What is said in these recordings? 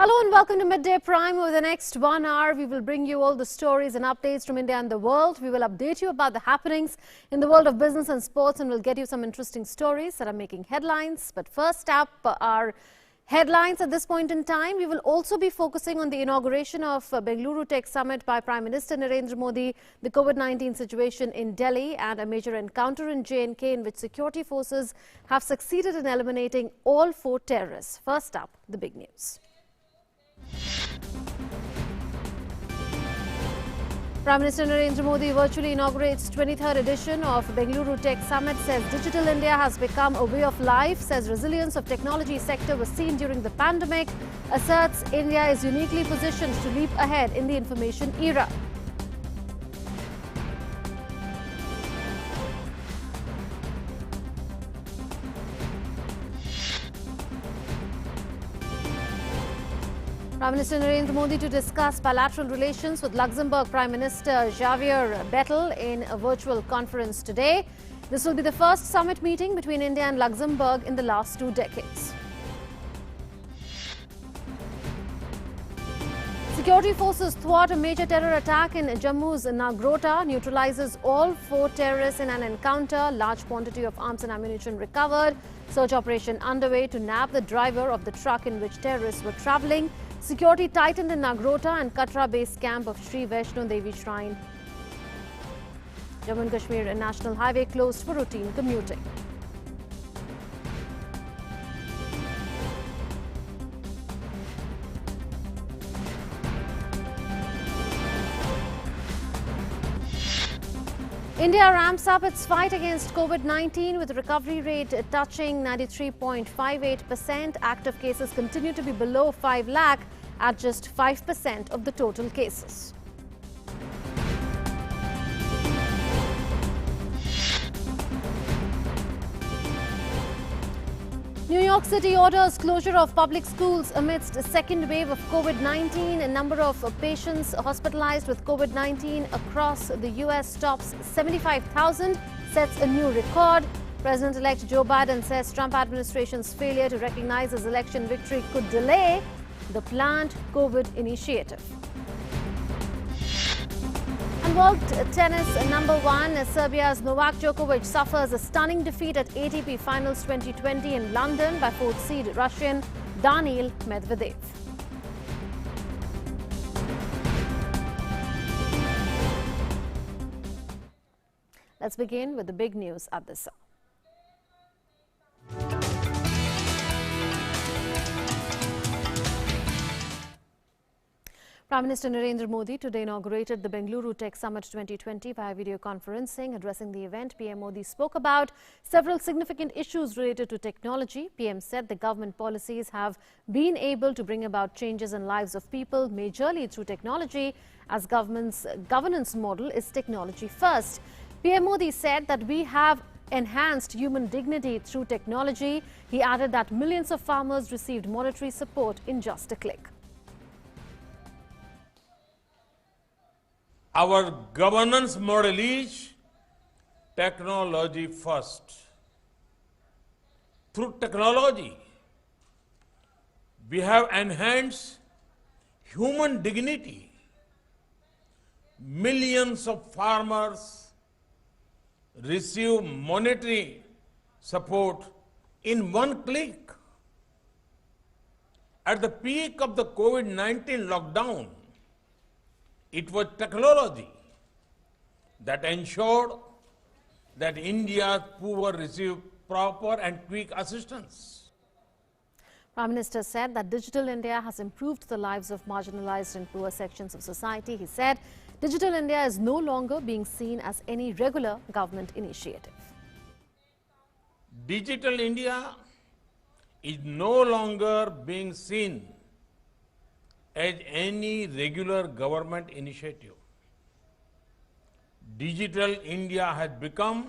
Hello and welcome to Midday Prime. Over the next 1 hour, we will bring you all the stories and updates from India and the world. We will update you about the happenings in the world of business and sports, and we'll get you some interesting stories that are making headlines. But first up are headlines at this point in time. We will also be focusing on the inauguration of Bengaluru Tech Summit by Prime Minister Narendra Modi, the COVID-19 situation in Delhi, and a major encounter in J&K in which security forces have succeeded in eliminating all 4 terrorists. First up, the big news. Prime Minister Narendra Modi virtually inaugurates 23rd edition of Bengaluru Tech Summit, says Digital India has become a way of life, says resilience of technology sector was seen during the pandemic, asserts India is uniquely positioned to leap ahead in the information era. Prime Minister Narendra Modi to discuss bilateral relations with Luxembourg Prime Minister Jaiver Bettel in a virtual conference today. This will be the first summit meeting between India and Luxembourg in the last 2 decades. Security forces thwart a major terror attack in Jammu's Nagrota, neutralizes all 4 terrorists in an encounter. Large quantity of arms and ammunition recovered. Search operation underway to nab the driver of the truck in which terrorists were travelling. Security tightened in Nagrota and Katra base camp of Sri Vaishno Devi Shrine. Jammu and Kashmir National Highway closed for routine commuting. India ramps up its fight against COVID-19 with recovery rate touching 93.58%. Active cases continue to be below 5 lakh at just 5% of the total cases. New York City orders closure of public schools amidst a second wave of COVID-19. A number of patients hospitalized with COVID-19 across the U.S. tops 75,000, sets a new record. President-elect Joe Biden says Trump administration's failure to recognize his election victory could delay the planned COVID initiative. And world tennis number 1, Serbia's Novak Djokovic suffers a stunning defeat at ATP Finals 2020 in London by 4th seed Russian Daniil Medvedev. Let's begin with the big news at this hour. Prime Minister Narendra Modi today inaugurated the Bengaluru Tech Summit 2020 via video conferencing. Addressing the event, PM Modi spoke about several significant issues related to technology. PM said the government policies have been able to bring about changes in lives of people majorly through technology, as government's governance model is technology first. PM Modi said that we have enhanced human dignity through technology. He added that millions of farmers received monetary support in just a click. Our governance model is technology first. Through technology, we have enhanced human dignity. Millions of farmers receive monetary support in 1 click. At the peak of the COVID-19 lockdown, it was technology that ensured that India's poor received proper and quick assistance. Prime Minister said that Digital India has improved the lives of marginalized and poor sections of society. He said Digital India is no longer being seen as any regular government initiative. Digital India is no longer being seen as any regular government initiative. Digital India has become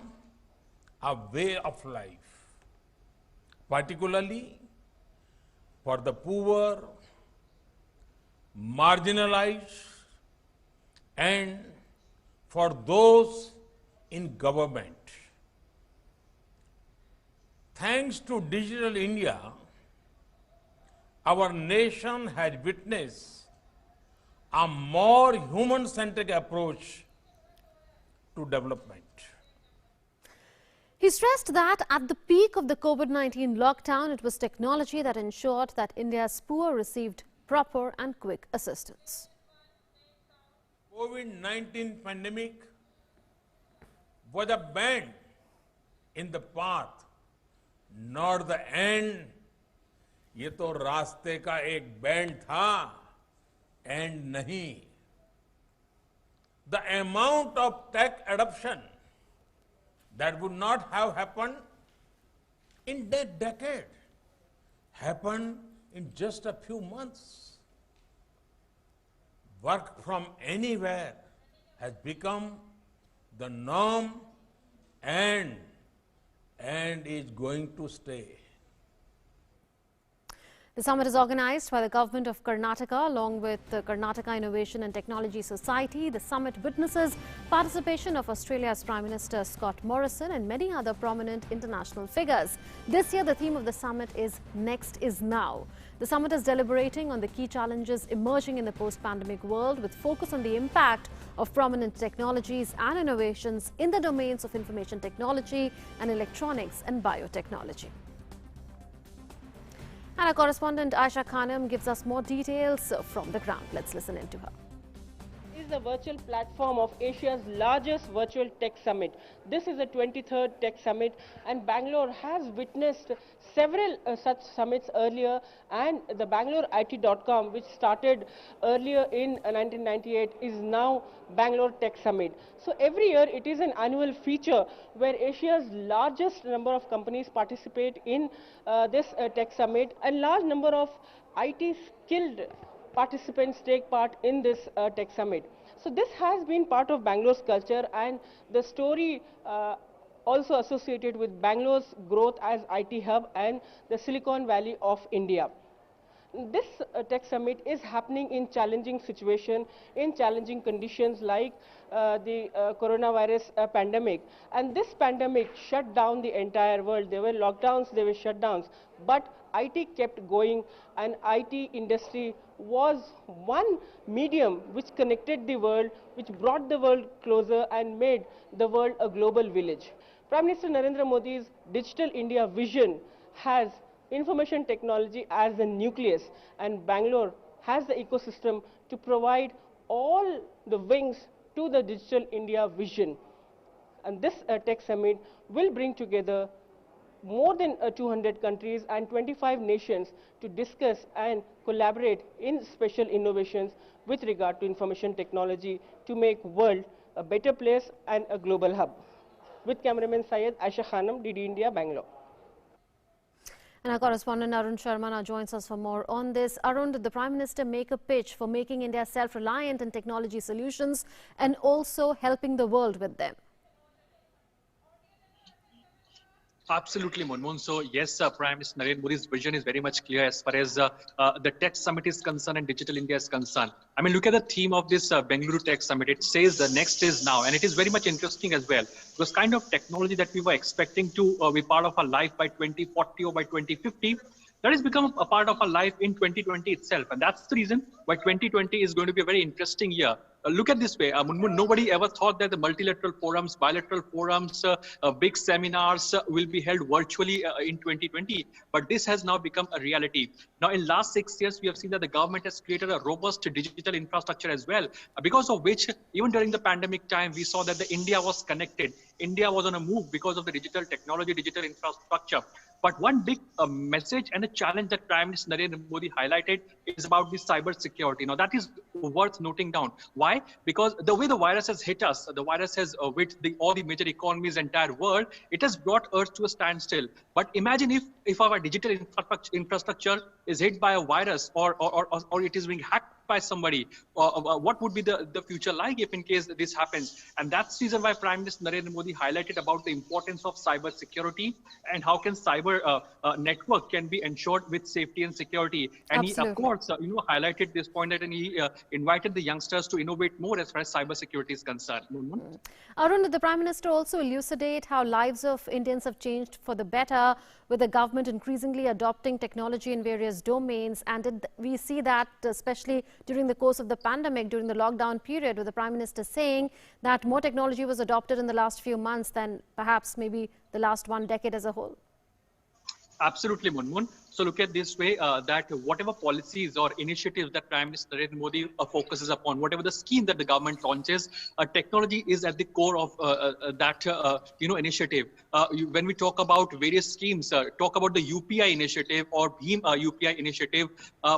a way of life, particularly for the poor, marginalized, and for those in government. Thanks to Digital India, our nation has witnessed a more human-centric approach to development. He stressed that at the peak of the COVID-19 lockdown, it was technology that ensured that India's poor received proper and quick assistance. COVID-19 pandemic was a bend in the path, not the end. ये तो रास्ते का एक band था, and नहीं. The amount of tech adoption that would not have happened in that decade happened in just a few months. Work from anywhere has become the norm and is going to stay. The summit is organized by the government of Karnataka along with the Karnataka Innovation and Technology Society. The summit witnesses participation of Australia's Prime Minister Scott Morrison and many other prominent international figures. This year, the theme of the summit is Next is Now. The summit is deliberating on the key challenges emerging in the post-pandemic world with focus on the impact of prominent technologies and innovations in the domains of information technology and electronics and biotechnology. And our correspondent Aisha Khanam gives us more details from the ground. Let's listen in to her. Is the virtual platform of Asia's largest virtual tech summit. This is the 23rd tech summit, and Bangalore has witnessed several such summits earlier, and the Bangalore IT.com, which started earlier in 1998, is now Bangalore Tech Summit. So every year it is an annual feature where Asia's largest number of companies participate in this tech summit, and large number of IT skilled participants take part in this tech summit. So this has been part of Bangalore's culture, and the story also associated with Bangalore's growth as IT hub and the Silicon Valley of India. This tech summit is happening in challenging situation, in challenging conditions like the coronavirus pandemic. And this pandemic shut down the entire world. There were lockdowns, there were shutdowns, but IT kept going, and IT industry was one medium which connected the world, which brought the world closer and made the world a global village. Prime Minister Narendra Modi's Digital India vision has information technology as the nucleus, and Bangalore has the ecosystem to provide all the wings to the Digital India vision. And this tech summit will bring together more than 200 countries and 25 nations to discuss and collaborate in special innovations with regard to information technology to make world a better place and a global hub. With cameraman Syed, Aisha Khanam, DD India, Bangalore. And our correspondent Arun Sharma now joins us for more on this. Arun, did the Prime Minister make a pitch for making India self-reliant in technology solutions and also helping the world with them? Absolutely, Munmun. So yes, Prime Minister Narendra Modi's vision is very much clear as far as the Tech Summit is concerned and Digital India is concerned. I mean, look at the theme of this Bengaluru Tech Summit. It says the next is now, and it is very much interesting as well. Because kind of technology that we were expecting to be part of our life by 2040 or by 2050, that has become a part of our life in 2020 itself. And that's the reason why 2020 is going to be a very interesting year. Look at this way, Munmun, nobody ever thought that the multilateral forums, bilateral forums, big seminars will be held virtually in 2020. But this has now become a reality. Now, in last 6 years, we have seen that the government has created a robust digital infrastructure as well, because of which, even during the pandemic time, we saw that the India was connected. India was on a move because of the digital technology, digital infrastructure. But one big message and a challenge that Prime Minister Narendra Modi highlighted is about the cyber security. Now, that is worth noting down. Why? Because the way the virus has hit us, the virus has hit all the major economies, entire world, it has brought Earth to a standstill. But imagine if our digital infrastructure is hit by a virus or it is being hacked by somebody, what would be the future like if in case this happens? And that's the reason why Prime Minister Narendra Modi highlighted about the importance of cyber security and how can cyber network can be ensured with safety and security. And Absolutely. he, of course, highlighted this point that he invited the youngsters to innovate more as far as cyber security is concerned. Arun, did the Prime Minister also elucidate how lives of Indians have changed for the better with the government increasingly adopting technology in various domains. And we see that especially during the course of the pandemic, during the lockdown period, with the Prime Minister saying that more technology was adopted in the last few months than perhaps maybe the last one decade as a whole. Absolutely, Munmun. So look at this way, that whatever policies or initiatives that Prime Minister Narendra Modi focuses upon, whatever the scheme that the government launches, technology is at the core of that initiative. When we talk about various schemes, talk about the UPI initiative or Bhim UPI initiative,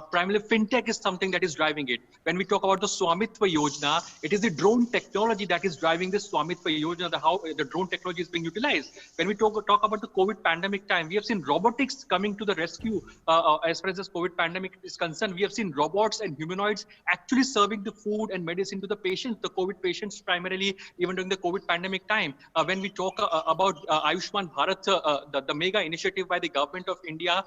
primarily fintech is something that is driving it. When we talk about the Swamitva Yojana, it is the drone technology that is driving this Swamitva Yojana, how the drone technology is being utilized. When we talk about the COVID pandemic time, we have seen robotics coming to the rescue. As far as this COVID pandemic is concerned, we have seen robots and humanoids actually serving the food and medicine to the patients, the COVID patients primarily, even during the COVID pandemic time. When we talk about Ayushman Bharat, the mega initiative by the government of India,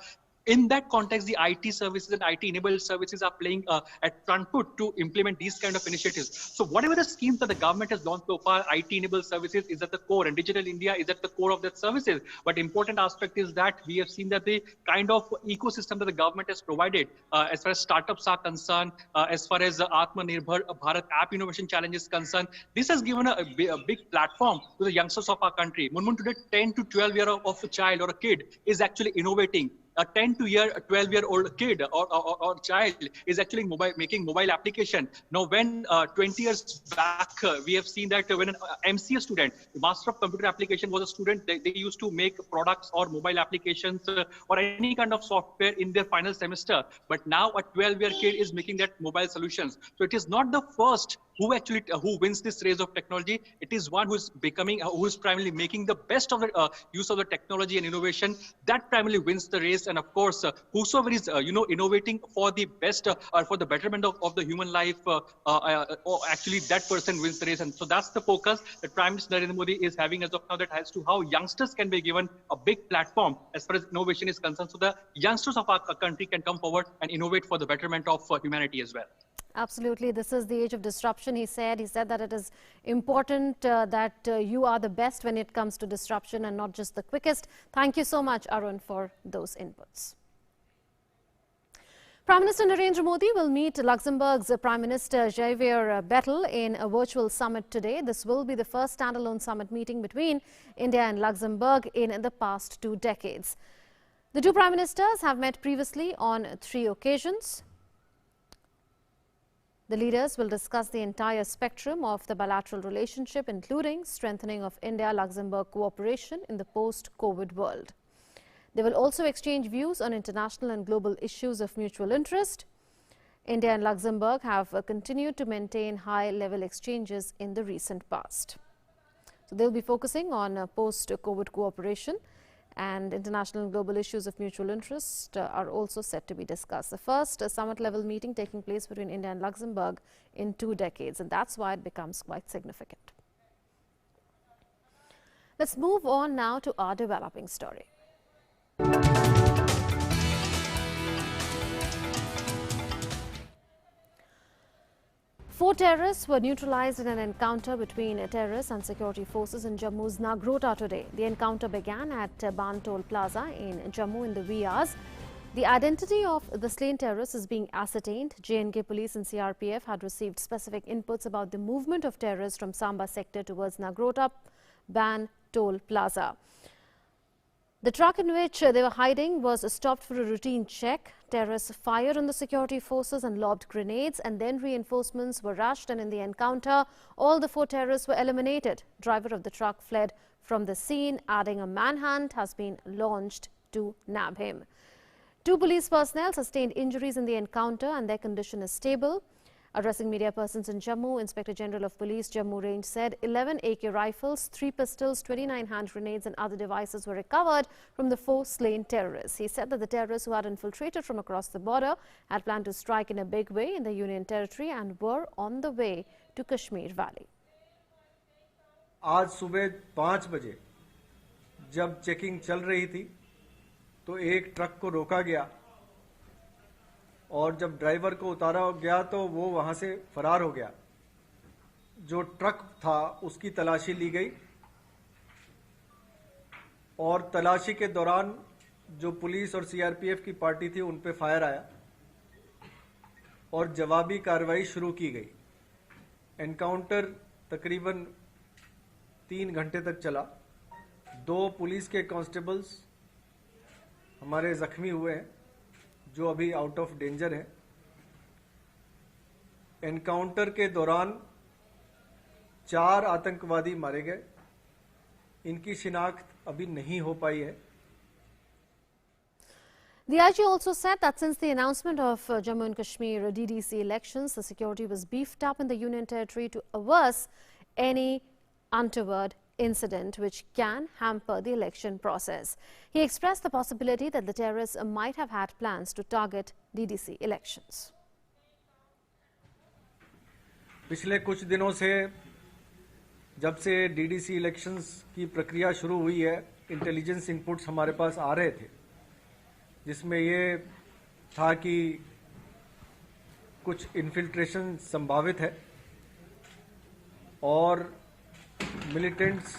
in that context, the IT services and IT-enabled services are playing at front foot to implement these kind of initiatives. So whatever the schemes that the government has launched so far, IT-enabled services is at the core, and Digital India is at the core of that services. But important aspect is that we have seen that the kind of ecosystem that the government has provided, as far as startups are concerned, as far as Atmanirbhar Bharat App Innovation Challenge is concerned, this has given a big platform to the youngsters of our country. Munmun, today 10 to 12-year-old child or a kid is actually innovating. A 10 to 12-year-old kid or child is actually making mobile application. Now, when 20 years back, we have seen that when an MCA student, Master of Computer Application was a student, they used to make products or mobile applications or any kind of software in their final semester. But now a 12-year kid is making that mobile solutions. So it is not the first who wins this race of technology. It is one who is primarily making the best of the use of the technology and innovation that primarily wins the race. And of course, whosoever is innovating for the best or for the betterment of the human life, actually that person wins the race. And so that's the focus that Prime Minister Narendra Modi is having as of now, that as to how youngsters can be given a big platform as far as innovation is concerned, so the youngsters of our country can come forward and innovate for the betterment of humanity as well. Absolutely. This is the age of disruption, he said. He said that it is important that you are the best when it comes to disruption and not just the quickest. Thank you so much, Arun, for those inputs. Prime Minister Narendra Modi will meet Luxembourg's Prime Minister Jaiver Bettel in a virtual summit today. This will be the first standalone summit meeting between India and Luxembourg in the past 2 decades. The two Prime Ministers have met previously on 3 occasions. The leaders will discuss the entire spectrum of the bilateral relationship, including strengthening of India-Luxembourg cooperation in the post-COVID world. They will also exchange views on international and global issues of mutual interest. India and Luxembourg have continued to maintain high-level exchanges in the recent past. So they'll be focusing on post-COVID cooperation, and international and global issues of mutual interest are also set to be discussed. The first summit-level meeting taking place between India and Luxembourg in 2 decades, and that's why it becomes quite significant. Let's move on now to our developing story. 4 terrorists were neutralized in an encounter between terrorists and security forces in Jammu's Nagrota today. The encounter began at Toll Plaza in Jammu in the wee hours. The identity of the slain terrorists is being ascertained. J&K police and CRPF had received specific inputs about the movement of terrorists from Samba sector towards Nagrota Toll Plaza. The truck in which they were hiding was stopped for a routine check. Terrorists fired on the security forces and lobbed grenades, and then reinforcements were rushed, and in the encounter, all the 4 terrorists were eliminated. Driver of the truck fled from the scene, adding a manhunt has been launched to nab him. 2 police personnel sustained injuries in the encounter and their condition is stable. Addressing media persons in Jammu, Inspector General of Police Jammu Range said 11 AK rifles, 3 pistols, 29 hand grenades and other devices were recovered from the 4 slain terrorists. He said that the terrorists who had infiltrated from across the border had planned to strike in a big way in the Union Territory and were on the way to Kashmir Valley. आज सुबह 5 बजे जब checking चल रही थी तो एक truck को रोका गया और जब ड्राइवर को उतारा गया तो वो वहां से फरार हो गया। जो ट्रक था उसकी तलाशी ली गई और तलाशी के दौरान जो पुलिस और सीआरपीएफ की पार्टी थी उन पे फायर आया और जवाबी कार्रवाई शुरू की गई। एनकाउंटर तकरीबन 3 घंटे तक चला। 2 पुलिस के कांस्टेबल्स हमारे जख्मी हुए हैं जो अभी आउट ऑफ डेंजर हैं। एनकाउंटर के दौरान 4 आतंकवादी मारे गए। इनकी शिनाख्त अभी नहीं हो पाई है। The IG also said that since the announcement of Jammu and Kashmir DDC elections, the security was beefed up in the Union Territory to averse any untoward incident which can hamper the election process. He expressed the possibility that the terrorists might have had plans to target DDC elections. पिछले कुछ दिनों से जब से DDC elections की प्रक्रिया शुरू हुई है, इंटेलिजेंस इनपुट्स हमारे पास आ रहे थे जिसमें ये था कि कुछ इन्फिल्ट्रेशन संभावित है और मिलिटेंट्स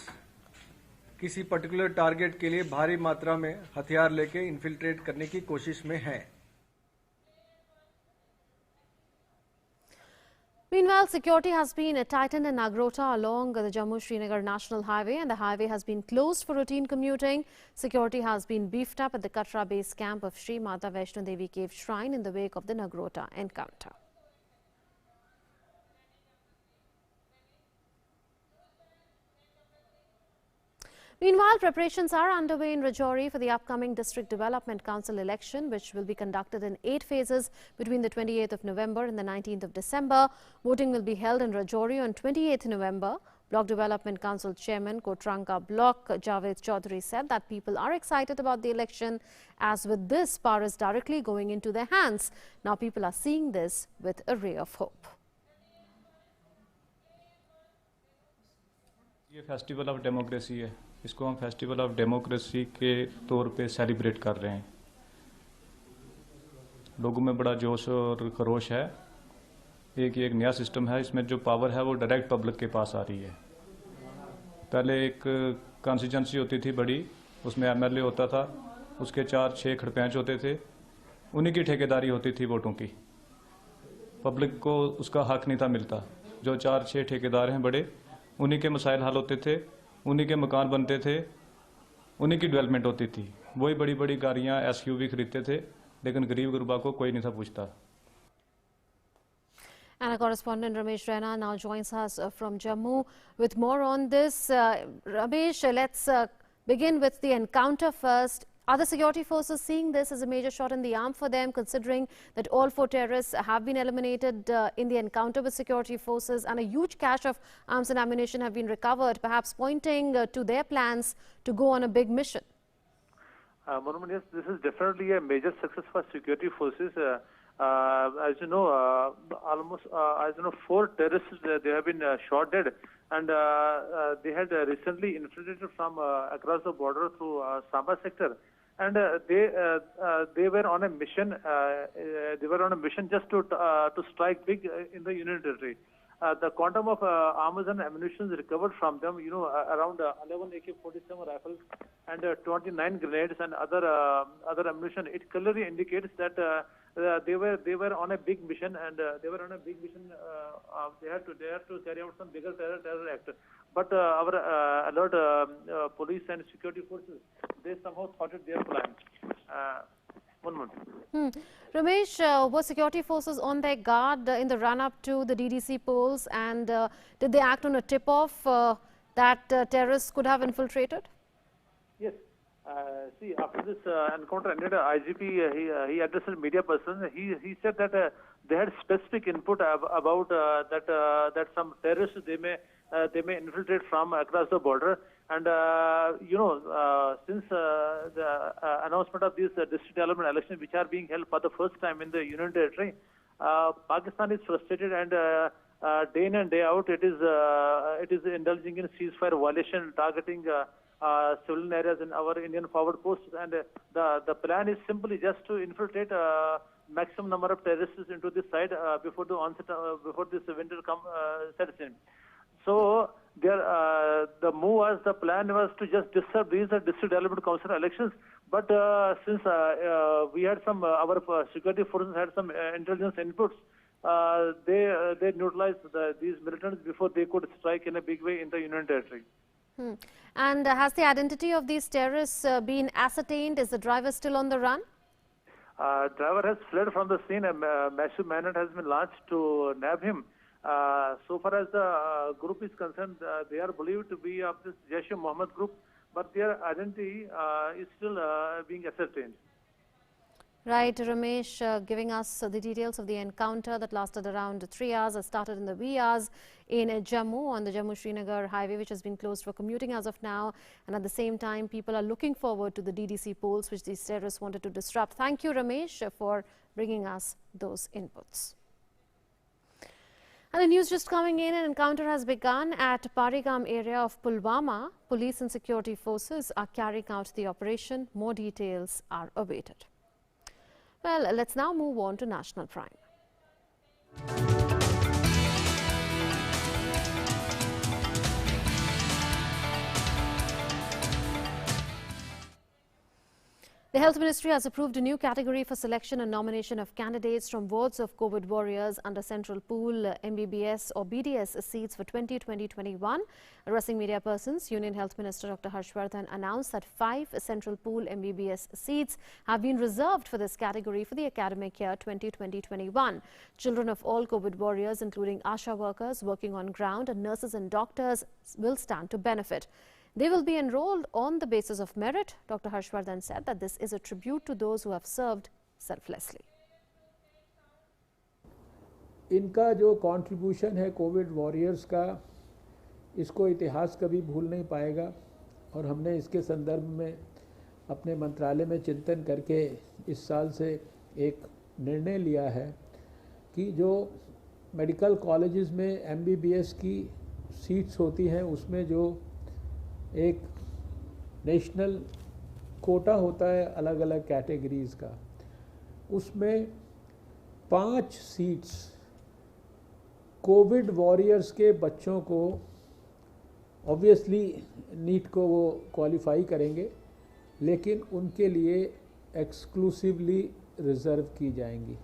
किसी पर्टिकुलर टारगेट के लिए भारी मात्रा में हथियार लेके इन्फिल्ट्रेट करने की कोशिश में हैं। Meanwhile, security has been tightened in Nagrota along the Jammu-Srinagar National Highway, and the highway has been closed for routine commuting. Security has been beefed up at the Katra base camp of Sri Mata Vaishno Devi Cave Shrine in the wake of the Nagrota encounter. Meanwhile, preparations are underway in Rajouri for the upcoming District Development Council election, which will be conducted in 8 phases between the 28th of November and the 19th of December. Voting will be held in Rajouri on 28th November. Block Development Council Chairman Kotranka Block Jaiver Chaudhary said that people are excited about the election, as with this, power is directly going into their hands. Now people are seeing this with a ray of hope. ये festival of democracy है, इसको हम festival of democracy के तौर पे celebrate कर रहे हैं। लोगों में बड़ा जोश और खरोश है। एक नया सिस्टम है, इसमें जो पावर है वो डायरेक्ट पब्लिक के पास आ रही है। पहले एक कॉन्स्टिट्यूंसी होती थी बड़ी, उसमें एमएलए होता था, उसके 4-6 खड़पेंच होते थे, उन्हीं की ठेकेदारी होती थी वोटों की। पब्लिक को उसका हक नहीं था मिलता। जो 4-6 ठेकेदार हैं बड़े, उन्हीं के मसाइल हल होते थे, उन्हीं के मकान बनते थे, उन्हीं की डेवलपमेंट होती थी। वही बड़ी बड़ी गाड़ियाँ एसयूवी खरीदते थे, लेकिन गरीब गुरबा को कोई नहीं था पूछता। And our correspondent Ramesh Raina now joins us from Jammu with more on this. Ramesh, let's begin with the encounter first. Are the security forces seeing this as a major shot in the arm for them, considering that all 4 terrorists have been eliminated in the encounter with security forces and a huge cache of arms and ammunition have been recovered, perhaps pointing to their plans to go on a big mission? Monument, yes, this is definitely a major success for security forces. As you know, almost 4 terrorists they have been shot dead, and they had recently infiltrated from across the border through Samba sector. And they were on a mission. They were on a mission just to strike big in the Union Territory. The quantum of arms and ammunition recovered from them, around 11 AK-47 rifles and 29 grenades and other ammunition. It clearly indicates that they were on a big mission, and they were on a big mission. They had to carry out some bigger terror act. But our alert police and security forces, they somehow thwarted their plan. One month. Ramesh, were security forces on their guard in the run-up to the DDC polls, and did they act on a tip-off that terrorists could have infiltrated? Yes. See, after this encounter ended, IGP he addressed a media person. He said that they had specific input about that some terrorists they may infiltrate from across the border. And since the announcement of these district development elections, which are being held for the first time in the Union Territory, Pakistan is frustrated, and day in and day out it is indulging in ceasefire violation, targeting civilian areas in our Indian forward posts, and the plan is simply just to infiltrate maximum number of terrorists into this side before the onset, before this winter sets in. So the plan was to just disturb these district development council elections, But since we had some, our security forces had some intelligence inputs, they neutralized these militants before they could strike in a big way in the Union Territory. And has the identity of these terrorists been ascertained? Is the driver still on the run? Driver has fled from the scene. A massive manhunt has been launched to nab him. So far as the group is concerned, they are believed to be of this Jaish-e-Mohammed group, but their identity is still being ascertained. Right, Ramesh, giving us the details of the encounter that lasted around 3 hours. It started in the wee hours in Jammu on the Jammu-Srinagar highway, which has been closed for commuting as of now. And at the same time, people are looking forward to the DDC polls, which these terrorists wanted to disrupt. Thank you, Ramesh, for bringing us those inputs. And the news just coming in, an encounter has begun at Parigam area of Pulwama. Police and security forces are carrying out the operation. More details are awaited. Well, let's now move on to National Prime. The Health Ministry has approved a new category for selection and nomination of candidates from wards of COVID warriors under Central Pool MBBS or BDS seats for 2020-21. Addressing media persons, Union Health Minister Dr. Harshvardhan announced that 5 Central Pool MBBS seats have been reserved for this category for the academic year 2020-21. Children of all COVID warriors, including ASHA workers working on ground and nurses and doctors, will stand to benefit. They will be enrolled on the basis of merit. Dr. Harshvardhan said that this is a tribute to those who have served selflessly. इनका जो contribution है Covid warriors का, इसको इतिहास कभी भूल नहीं पाएगा और हमने इसके संदर्भ में अपने मंत्रालय में चिंतन करके इस साल से एक निर्णय लिया है कि जो मेडिकल कॉलेजेस में एमबीबीएस की सीट्स होती हैं उसमें जो एक नेशनल कोटा होता है अलग अलग कैटेगरीज़ का, उसमें 5 सीट्स कोविड वॉरियर्स के बच्चों को ऑब्वियसली नीट को वो क्वालिफाई करेंगे, लेकिन उनके लिए एक्सक्लूसिवली रिजर्व की जाएंगी.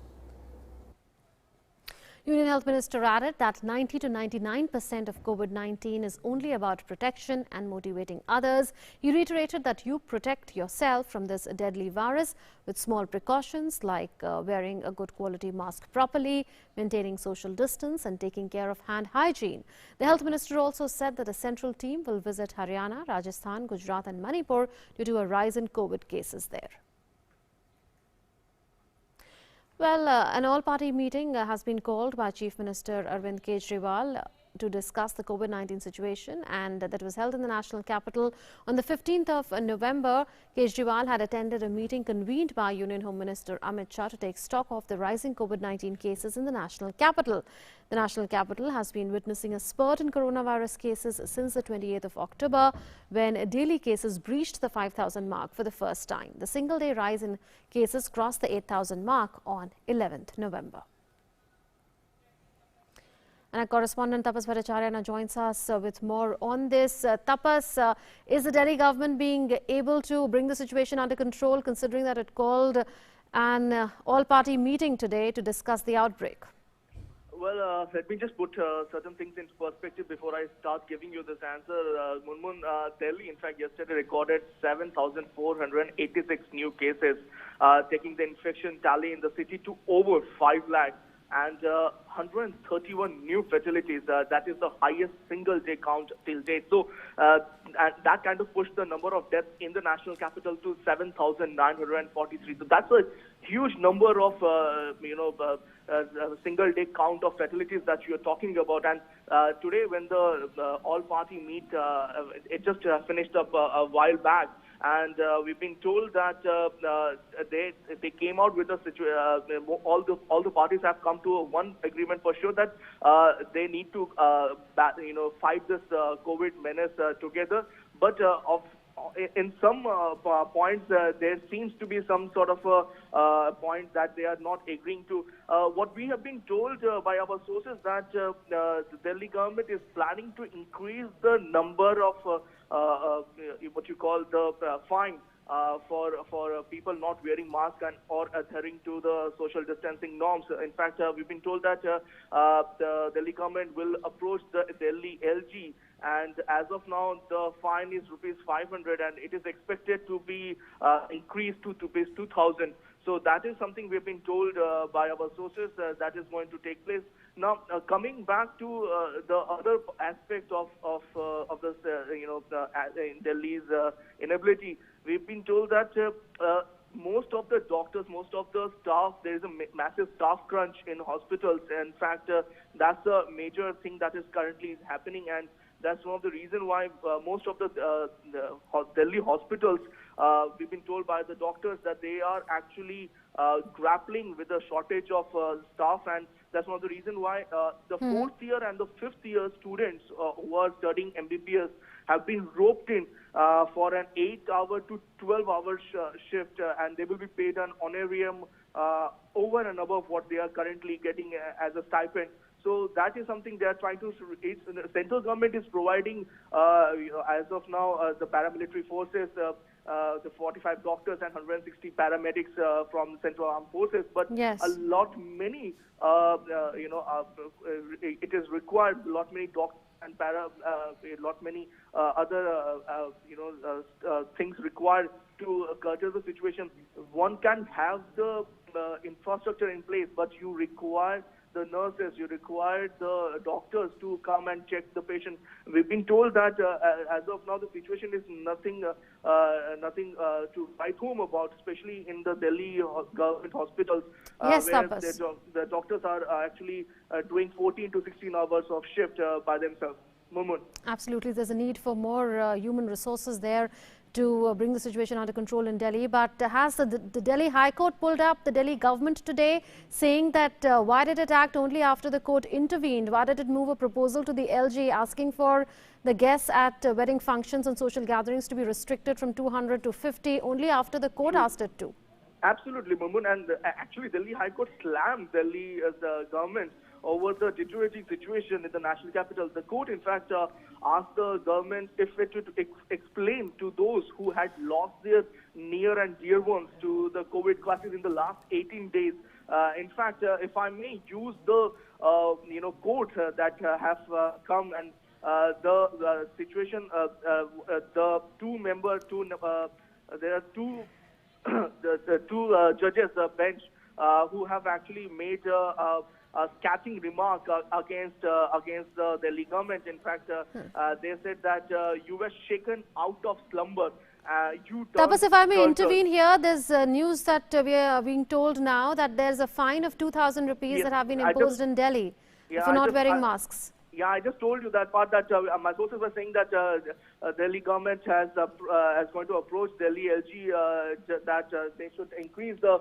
Union Health Minister added that 90 to 99% of COVID-19 is only about protection and motivating others. He reiterated that you protect yourself from this deadly virus with small precautions like wearing a good quality mask properly, maintaining social distance and taking care of hand hygiene. The Health Minister also said that a central team will visit Haryana, Rajasthan, Gujarat and Manipur due to a rise in COVID cases there. Well, an all-party meeting has been called by Chief Minister Arvind Kejriwal to discuss the COVID-19 situation, and that was held in the national capital. On the 15th of November, Kejriwal had attended a meeting convened by Union Home Minister Amit Shah to take stock of the rising COVID-19 cases in the national capital. The national capital has been witnessing a spurt in coronavirus cases since the 28th of October, when daily cases breached the 5,000 mark for the first time. The single-day rise in cases crossed the 8,000 mark on 11th November. And our correspondent Tapas Bhattacharya now joins us with more on this. Tapas, is the Delhi government being able to bring the situation under control, considering that it called an all-party meeting today to discuss the outbreak? Well, let me just put certain things into perspective before I start giving you this answer. Munmun, Delhi, in fact, yesterday recorded 7,486 new cases, taking the infection tally in the city to over 5 lakhs. And 131 new fatalities. That is the highest single-day count till date. So and that kind of pushed the number of deaths in the national capital to 7,943. So that's a huge number of single-day count of fatalities that you're talking about. And today, when the all-party meet, it just finished up a while back. And we've been told that they came out with a situation. All the parties have come to one agreement for sure that they need to fight this COVID menace together. But in some points, there seems to be some sort of a point that they are not agreeing to. What we have been told by our sources that the Delhi government is planning to increase the number of what you call the fine for people not wearing masks and or adhering to the social distancing norms. In fact, we've been told that the Delhi government will approach the Delhi LG, and as of now, the fine is rupees 500, and it is expected to be increased to rupees 2,000. So that is something we've been told by our sources that is going to take place. Now, coming back to the other aspect of this, Delhi's inability, we've been told that most of the doctors, most of the staff, there is a massive staff crunch in hospitals. In fact, that's a major thing that is currently happening, and that's one of the reasons why most of the Delhi hospitals, we've been told by the doctors that they are actually grappling with a shortage of staff, and that's one of the reasons why the fourth year and the fifth year students who are studying MBBS have been roped in for an 8-hour to 12-hour shift, and they will be paid an honorarium over and above what they are currently getting as a stipend. So that is something they are trying to. The central government is providing, as of now, the paramilitary forces, the 45 doctors and 160 paramedics from the Central Armed Forces. But yes, a lot many, it is required. A lot many doctors and a lot many other, things required to curtail the situation. One can have the infrastructure in place, but you require the nurses, you require the doctors to come and check the patient. We've been told that as of now the situation is nothing to write home about, especially in the Delhi government hospitals, yes, where Tapas. the doctors are actually doing 14 to 16 hours of shift by themselves. Mumun. Absolutely, there's a need for more human resources there to bring the situation under control in Delhi. But has the Delhi High Court pulled up the Delhi government today, saying that why did it act only after the court intervened? Why did it move a proposal to the LG asking for the guests at wedding functions and social gatherings to be restricted from 200 to 50 only after the court asked it to? Absolutely, Mumun. And actually, Delhi High Court slammed Delhi government over the deteriorating situation in the national capital. The court, in fact, asked the government if it would explain to those who had lost their near and dear ones to the COVID crisis in the last 18 days. In fact, if I may use the quotes that have come, and the situation, the there are two the two judges bench who have actually made a scathing remark against the Delhi government. In fact, they said that you were shaken out of slumber. Tapas, if I may intervene here, there's news that we are being told now that there's a fine of 2,000 rupees that have been imposed in Delhi for not wearing masks. Yeah, I just told you that part, that my sources were saying that Delhi government has going to approach Delhi LG that they should increase the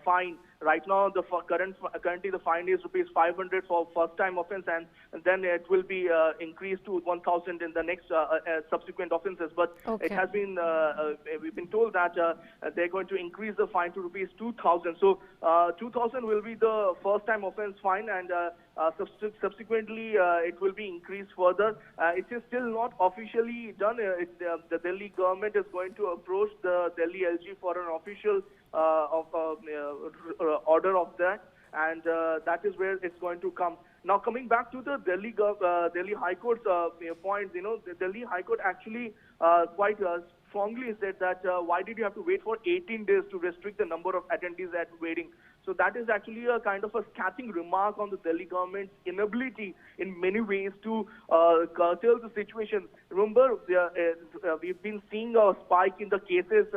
fine. Right now, currently the fine is rupees 500 for first-time offence, and then it will be increased to 1,000 in the next subsequent offences. But it has been we've been told that they're going to increase the fine to rupees 2,000. So 2,000 will be the first-time offence fine, and subsequently it will be increased further. It is still not officially done. The Delhi government is going to approach the Delhi LG for an official order of that, and that is where it's going to come. Now, coming back to the Delhi High Court's point, the Delhi High Court actually quite strongly said that why did you have to wait for 18 days to restrict the number of attendees at wedding? So that is actually a kind of a scathing remark on the Delhi government's inability in many ways to curtail the situation. Remember, we've been seeing a spike in the cases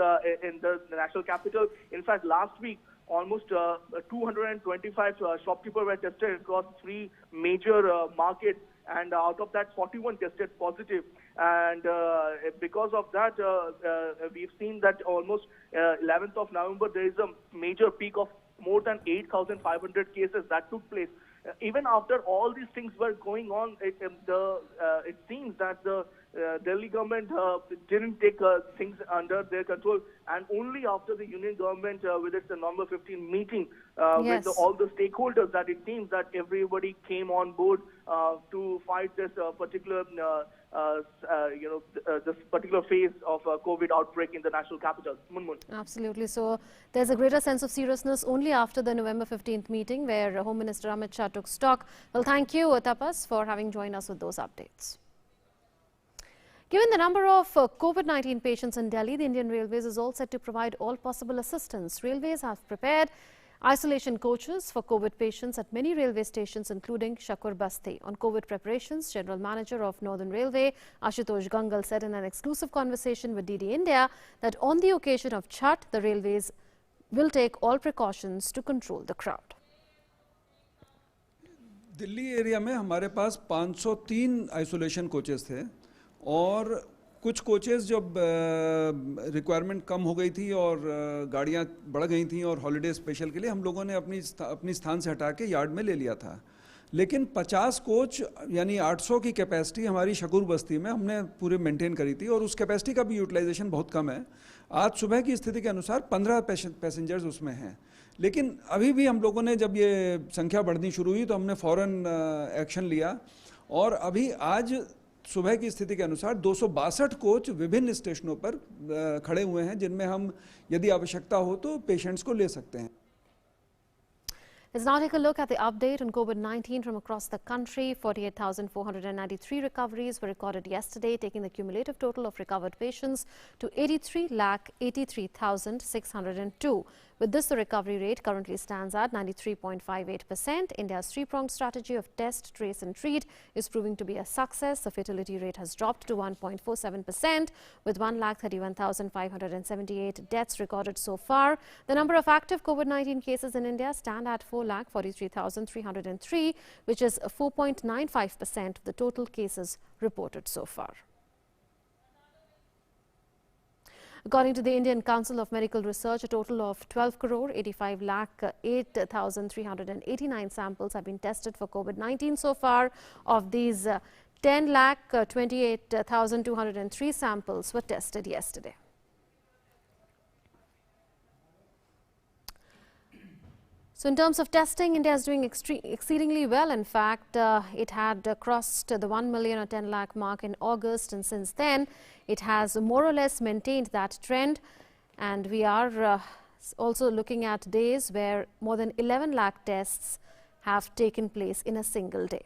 in the national capital. In fact, last week, almost 225 shopkeepers were tested across 3 major markets, and out of that, 41 tested positive. And because of that, we've seen that almost 11th of November, there is a major peak of more than 8,500 cases that took place. Even after all these things were going on, it seems that the Delhi government didn't take things under their control, and only after the union government with its November 15 meeting with all the stakeholders, that it seems that everybody came on board to fight this particular this particular phase of COVID outbreak in the national capital. Munmun. Absolutely. So there's a greater sense of seriousness only after the November 15th meeting where Home Minister Amit Shah took stock. Well, thank you, Tapas, for having joined us with those updates. Given the number of COVID-19 patients in Delhi, the Indian Railways is all set to provide all possible assistance. Railways have prepared isolation coaches for COVID patients at many railway stations, including Shakur Basti. On COVID preparations, General Manager of Northern Railway, Ashutosh Gangal, said in an exclusive conversation with DD India that on the occasion of Chhath, the railways will take all precautions to control the crowd. Delhi area में हमारे पास 503 isolation coaches थे और कुछ coaches जब requirement कम हो गई थी और गाड़ियां बढ़ गई थी और हॉलिडे स्पेशल के लिए हम लोगों ने अपनी स्थान से हटा के यार्ड में ले लिया था, लेकिन 50 कोच यानी 800 की कैपेसिटी हमारी शकूर बस्ती में हमने पूरे मेंटेन करी थी और उस कैपेसिटी का भी यूटिलाइजेशन बहुत कम है। आज सुबह की स्थिति के अनुसार 15 पैसेंजर्स उसमें हैं, लेकिन अभी भी हम लोगों ने जब ये संख्या बढ़नी शुरू हुई तो हमने फ़ौरन एक्शन लिया और अभी आज सुबह की स्थिति के अनुसार 262 कोच विभिन्न स्टेशनों पर खड़े हुए हैं, जिनमें हम यदि आवश्यकता हो तो पेशेंट्स को ले सकते हैं। Let's now take a look at the update on COVID-19 from across the country. 48,493 recoveries were recorded yesterday, taking the cumulative total of recovered patients to 83,83,602. With this, the recovery rate currently stands at 93.58%. India's three-pronged strategy of test, trace and treat is proving to be a success. The fatality rate has dropped to 1.47%, with 1,31,578 deaths recorded so far. The number of active COVID-19 cases in India stand at 4,43,303, which is 4.95% of the total cases reported so far. According to the Indian Council of Medical Research, a total of 12 crore 85 lakh 8,389 samples have been tested for COVID-19 so far. Of these, 10 lakh 28,203 samples were tested yesterday. So in terms of testing, India is doing exceedingly well. In fact, it had crossed the 1 million or 10 lakh mark in August, and since then it has more or less maintained that trend. And we are also looking at days where more than 11 lakh tests have taken place in a single day.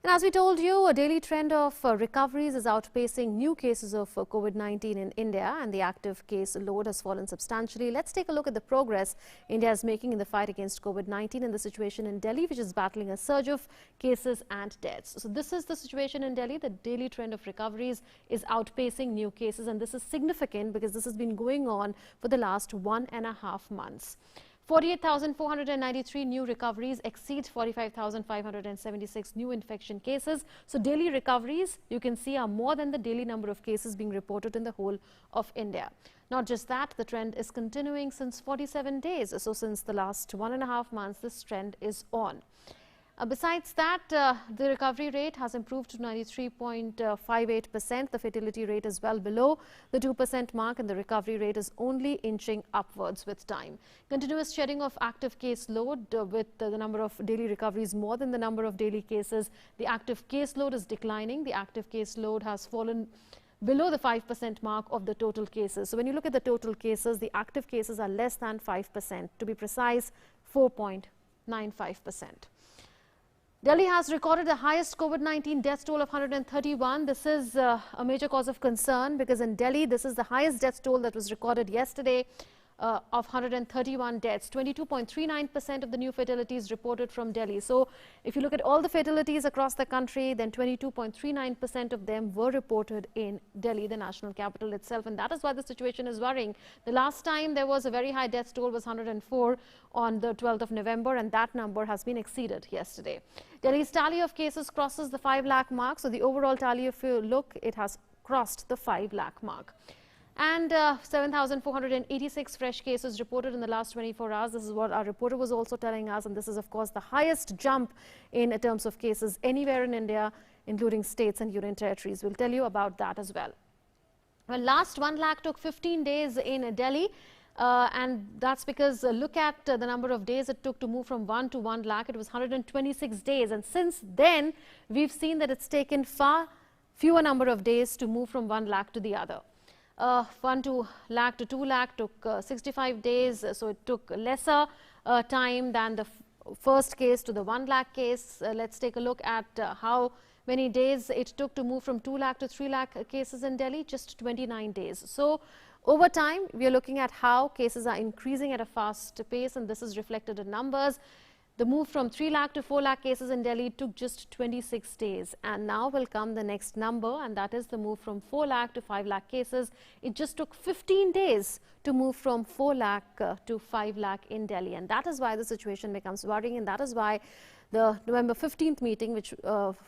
And as we told you, a daily trend of recoveries is outpacing new cases of COVID-19 in India, and the active case load has fallen substantially. Let's take a look at the progress India is making in the fight against COVID-19 and the situation in Delhi, which is battling a surge of cases and deaths. So this is the situation in Delhi. The daily trend of recoveries is outpacing new cases, and this is significant because this has been going on for the last 1.5 months. 48,493 new recoveries exceed 45,576 new infection cases. So daily recoveries, you can see, are more than the daily number of cases being reported in the whole of India. Not just that, the trend is continuing since 47 days. So since the last 1.5 months, this trend is on. Besides that, the recovery rate has improved to 93.58%. The fatality rate is well below the 2% mark, and the recovery rate is only inching upwards with time. Continuous shedding of active case load with the number of daily recoveries more than the number of daily cases. The active case load is declining. The active case load has fallen below the 5% mark of the total cases. So when you look at the total cases, the active cases are less than 5%. To be precise, 4.95%. Delhi has recorded the highest COVID-19 death toll of 131. This is a major cause of concern because in Delhi, this is the highest death toll that was recorded yesterday of 131 deaths. 22.39% of the new fatalities reported from Delhi. So if you look at all the fatalities across the country, then 22.39% of them were reported in Delhi, the national capital itself. And that is why the situation is worrying. The last time there was a very high death toll was 104 on the 12th of November, and that number has been exceeded yesterday. Delhi's tally of cases crosses the 5 lakh mark. So the overall tally, if you look, it has crossed the 5 lakh mark. And 7,486 fresh cases reported in the last 24 hours. This is what our reporter was also telling us. And this is, of course, the highest jump in terms of cases anywhere in India, including states and union territories. We'll tell you about that as well. Well, last 1 lakh took 15 days in Delhi. And that's because look at the number of days it took to move from 1 to 1 lakh. It was 126 days. And since then, we've seen that it's taken far fewer number of days to move from 1 lakh to the other. 1 lakh to 2 lakh took 65 days. So it took lesser time than the first case to the 1 lakh case. Let's take a look at how many days it took to move from 2 lakh to 3 lakh cases in Delhi. Just 29 days. So over time, we are looking at how cases are increasing at a fast pace, and this is reflected in numbers. The move from 3 lakh to 4 lakh cases in Delhi took just 26 days. And now will come the next number, and that is the move from 4 lakh to 5 lakh cases. It just took 15 days to move from 4 lakh to 5 lakh in Delhi. And that is why the situation becomes worrying, and that is why the November 15th meeting, which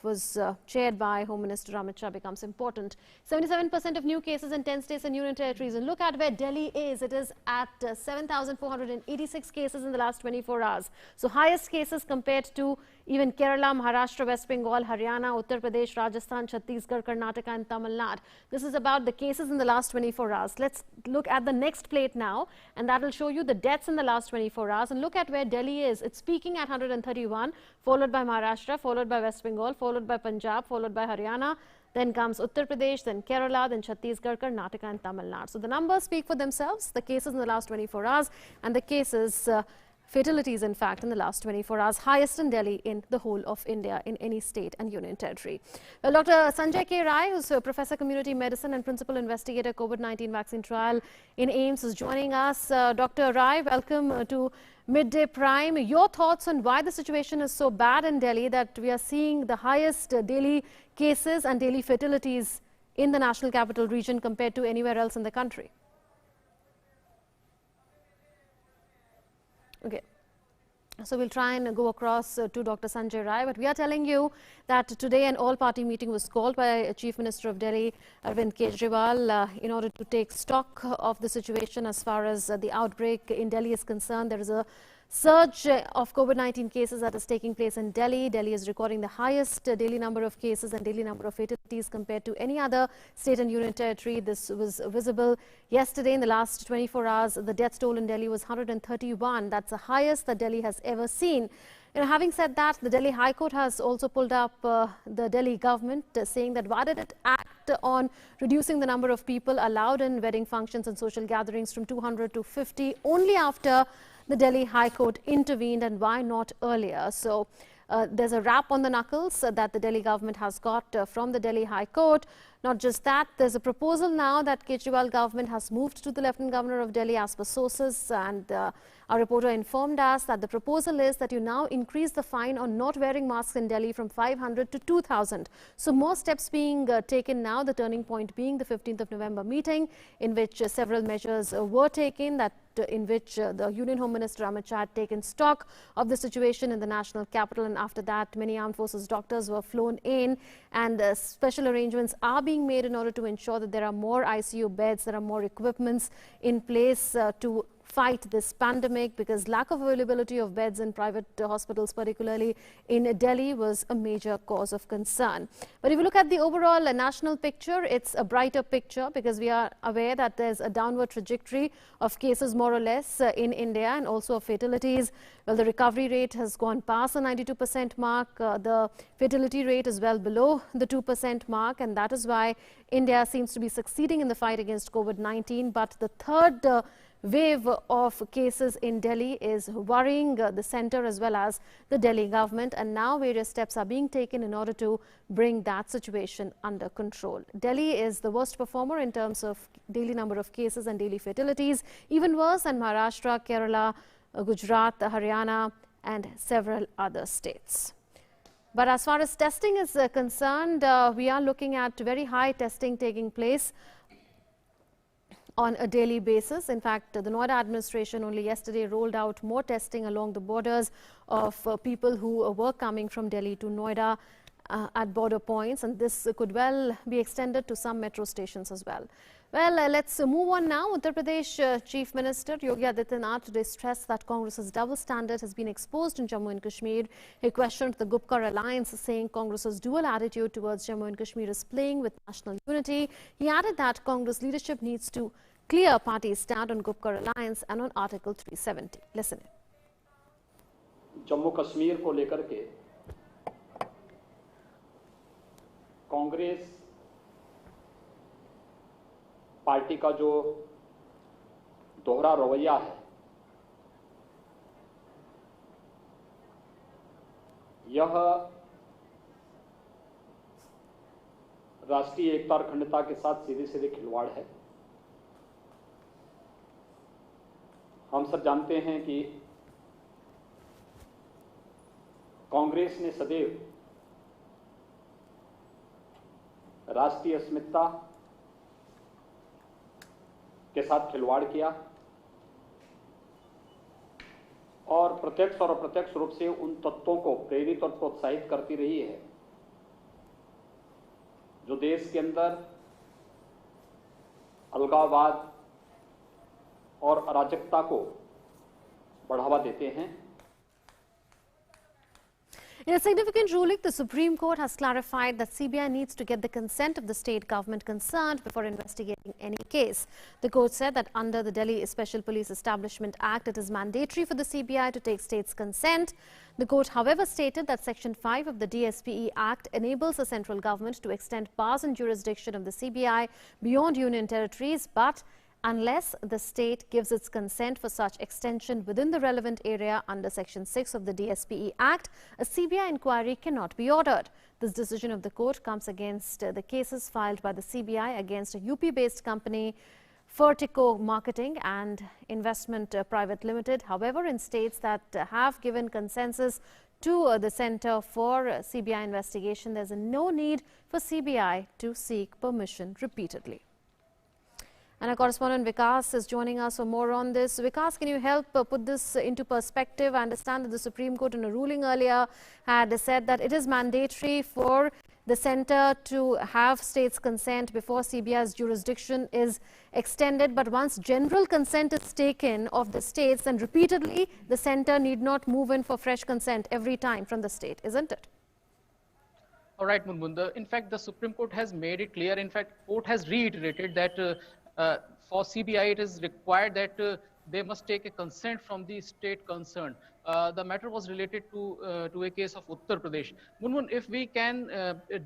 was chaired by Home Minister Amit Shah, becomes important. 77% of new cases in 10 states and union territories. And look at where Delhi is. It is at 7,486 cases in the last 24 hours. So highest cases compared to even Kerala, Maharashtra, West Bengal, Haryana, Uttar Pradesh, Rajasthan, Chhattisgarh, Karnataka and Tamil Nadu. This is about the cases in the last 24 hours. Let's look at the next plate now, and that will show you the deaths in the last 24 hours. And look at where Delhi is. It's peaking at 131, followed by Maharashtra, followed by West Bengal, followed by Punjab, followed by Haryana. Then comes Uttar Pradesh, then Kerala, then Chhattisgarh, Karnataka and Tamil Nadu. So the numbers speak for themselves, the cases in the last 24 hours and the cases fatalities, in fact, in the last 24 hours, highest in Delhi in the whole of India, in any state and union territory. Well, Dr. Sanjay K. Rai, who's a Professor Community Medicine and Principal Investigator COVID-19 Vaccine Trial in AIIMS, is joining us. Dr. Rai, welcome to Midday Prime. Your thoughts on why the situation is so bad in Delhi that we are seeing the highest daily cases and daily fatalities in the National Capital Region compared to anywhere else in the country? Okay. So we'll try and go across to Dr. Sanjay Rai, but we are telling you that today an all-party meeting was called by Chief Minister of Delhi, Arvind Kejriwal, in order to take stock of the situation as far as the outbreak in Delhi is concerned. There is a surge of COVID-19 cases that is taking place in Delhi. Delhi is recording the highest daily number of cases and daily number of fatalities compared to any other state and union territory. This was visible yesterday. In the last 24 hours, the death toll in Delhi was 131. That's the highest that Delhi has ever seen. You know, having said that, the Delhi High Court has also pulled up the Delhi government, saying that why did it act on reducing the number of people allowed in wedding functions and social gatherings from 200 to 50 only after the Delhi High Court intervened, and why not earlier? So there's a rap on the knuckles that the Delhi government has got from the Delhi High Court. Not just that, there's a proposal now that Kejriwal government has moved to the Lieutenant Governor of Delhi as per sources, and our reporter informed us that the proposal is that you now increase the fine on not wearing masks in Delhi from 500 to 2,000. So more steps being taken now, the turning point being the 15th of November meeting, in which several measures were taken, that in which the Union Home Minister Amit Shah had taken stock of the situation in the national capital, and after that many armed forces doctors were flown in, and special arrangements are being made in order to ensure that there are more ICU beds, there are more equipments in place to fight this pandemic, because lack of availability of beds in private hospitals, particularly in Delhi, was a major cause of concern. But if you look at the overall national picture, it's a brighter picture, because we are aware that there's a downward trajectory of cases more or less in India, and also of fatalities. Well, the recovery rate has gone past the 92% mark. The fatality rate is well below the 2% mark, and that is why India seems to be succeeding in the fight against COVID-19. But the third wave of cases in Delhi is worrying the centre as well as the Delhi government, and now various steps are being taken in order to bring that situation under control. Delhi is the worst performer in terms of daily number of cases and daily fatalities, even worse than Maharashtra, Kerala, Gujarat, Haryana and several other states. But as far as testing is concerned, we are looking at very high testing taking place on a daily basis. In fact, the Noida administration only yesterday rolled out more testing along the borders of people who were coming from Delhi to Noida at border points, and this could well be extended to some metro stations as well. Well, let's move on now. Uttar Pradesh Chief Minister Yogi Adityanath today stressed that Congress's double standard has been exposed in Jammu and Kashmir. He questioned the Gupkar alliance, saying Congress's dual attitude towards Jammu and Kashmir is playing with national unity. He added that Congress leadership needs to clear party's stand on Gupkar Alliance and on Article 370. Listen in. Jammu Kashmir को लेकर के Congress party का जो दोहरा रवैया है, यह राष्ट्रीय एकता और अखंडता के साथ सीधे सीधे खिलवाड़ है। हम सब जानते हैं कि कांग्रेस ने सदैव राष्ट्रीय अस्मिता के साथ खिलवाड़ किया और प्रत्यक्ष और अप्रत्यक्ष रूप से उन तत्वों को प्रेरित और प्रोत्साहित करती रही है जो देश के अंदर अलगाववाद और अराजकता को बढ़ावा देते हैं। In a significant ruling, the Supreme Court has clarified that CBI needs to get the consent of the state government concerned before investigating any case. The court said that under the Delhi Special Police Establishment Act, it is mandatory for the CBI to take states' consent. The court, however, stated that Section 5 of the DSPE Act enables the central government to extend powers and jurisdiction of the CBI beyond union territories, but unless the state gives its consent for such extension within the relevant area under Section 6 of the DSPE Act, a CBI inquiry cannot be ordered. This decision of the court comes against the cases filed by the CBI against a UP-based company, Fertico Marketing and Investment Private Limited. However, in states that have given consensus to the Center for CBI investigation, there's no need for CBI to seek permission repeatedly. And our correspondent Vikas is joining us for more on this. Vikas, can you help put this into perspective? I understand that the Supreme Court in a ruling earlier had said that it is mandatory for the centre to have states' consent before CBI's jurisdiction is extended. But once general consent is taken of the states, then repeatedly the centre need not move in for fresh consent every time from the state, isn't it? All right, Munmunda. In fact, the Supreme Court has made it clear. In fact, court has reiterated that for CBI, it is required that they must take a consent from the state concerned. The matter was related to a case of Uttar Pradesh. Munmun, if we can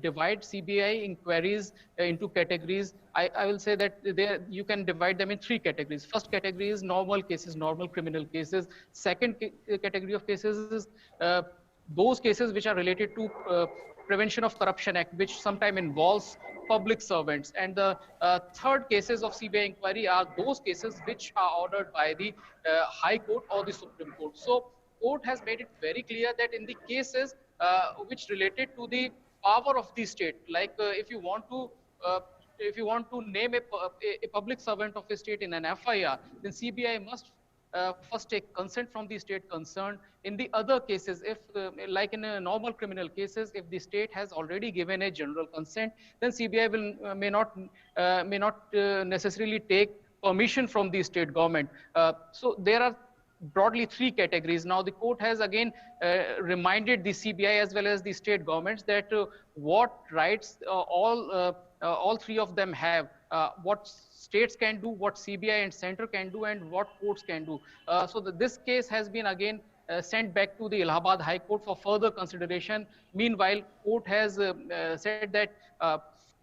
divide CBI inquiries into categories, I will say that you can divide them in three categories. First category is normal cases, normal criminal cases. Second category of cases is those cases which are related to Prevention of Corruption Act, which sometimes involves public servants. And the third cases of CBI inquiry are those cases which are ordered by the High Court or the Supreme Court. So court has made it very clear that in the cases which related to the power of the state, like if you want to name a public servant of a state in an FIR, then CBI must first take consent from the state concerned. In the other cases, if like in a normal criminal cases, if the state has already given a general consent, then CBI may not necessarily take permission from the state government. So there are broadly three categories. Now the court has again reminded the CBI as well as the state governments that what rights all three of them have, what states can do, what CBI and center can do, and what courts can do. So this case has been again sent back to the Allahabad High Court for further consideration. Meanwhile, court has said that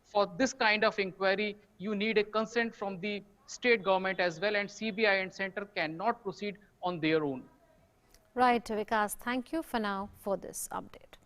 for this kind of inquiry, you need a consent from the state government as well, and CBI and center cannot proceed on their own. Right, Vikas, thank you for now for this update.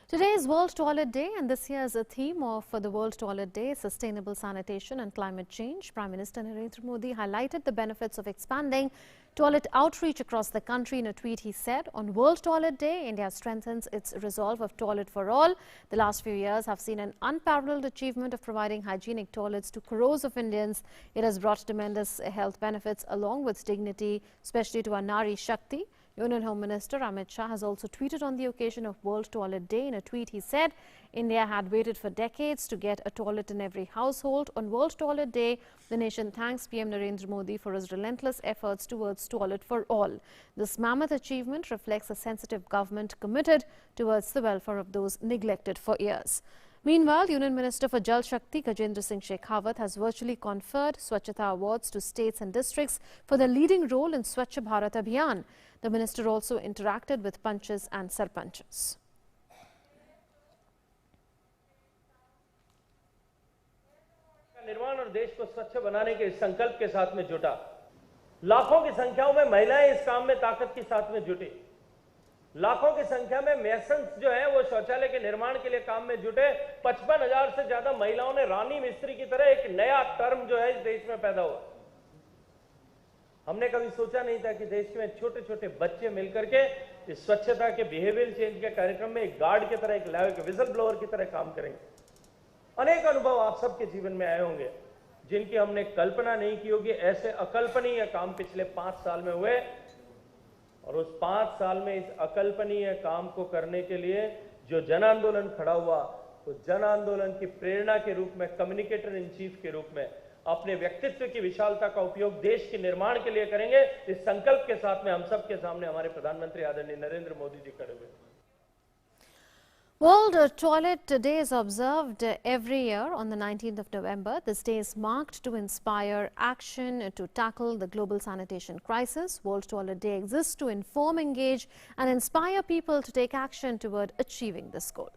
Today is World Toilet Day, and this year's theme of the World Toilet Day is Sustainable Sanitation and Climate Change. Prime Minister Narendra Modi highlighted the benefits of expanding toilet outreach across the country. In a tweet, he said, on World Toilet Day, India strengthens its resolve of toilet for all. The last few years have seen an unparalleled achievement of providing hygienic toilets to crores of Indians. It has brought tremendous health benefits along with dignity, especially to our Nari Shakti. Union Home Minister Amit Shah has also tweeted on the occasion of World Toilet Day. In a tweet, he said, India had waited for decades to get a toilet in every household. On World Toilet Day, the nation thanks PM Narendra Modi for his relentless efforts towards toilet for all. This mammoth achievement reflects a sensitive government committed towards the welfare of those neglected for years. Meanwhile, Union Minister for Jal Shakti Gajendra Singh Shekhawat has virtually conferred Swachhata Awards to states and districts for their leading role in Swachh Bharat Abhiyan. The minister also interacted with panchs and sarpanchs. निर्माण और देश को स्वच्छ बनाने के संकल्प के साथ में जुटा। लाखों की संख्याओं में महिलाएं इस काम में ताकत के साथ में जुटी। लाखों की संख्या में मेसन्स जो है वो शौचालय के निर्माण के लिए काम में जुटे। 55,000 से ज्यादा महिलाओं ने रानी मिस्त्री की तरह एक नया टर्म जो है इस देश में पैदा हुआ। हमने कभी सोचा नहीं था कि देश में छोटे छोटे बच्चे मिलकर के इस स्वच्छता के बिहेवियर चेंज के कार्यक्रम में एक गार्ड की तरह, एक विजल ब्लोअर की तरह काम करेंगे। अनेक अनुभव आप सबके जीवन में आए होंगे जिनकी हमने कल्पना नहीं की होगी। ऐसे अकल्पनीय काम पिछले 5 साल में हुए और उस 5 साल में इस अकल्पनीय काम को करने के लिए जो जन आंदोलन खड़ा हुआ, तो जन आंदोलन की प्रेरणा के रूप में, कम्युनिकेटर इन चीफ के रूप में अपने व्यक्तित्व की विशालता का उपयोग देश के निर्माण के लिए करेंगे। इस संकल्प के साथ में हम सबके सामने हमारे प्रधानमंत्री आदरणीय नरेंद्र मोदी जी खड़े हुए। World Toilet Day is observed every year on the 19th of November. This day is marked to inspire action to tackle the global sanitation crisis. World Toilet Day exists to inform, engage and inspire people to take action toward achieving this goal.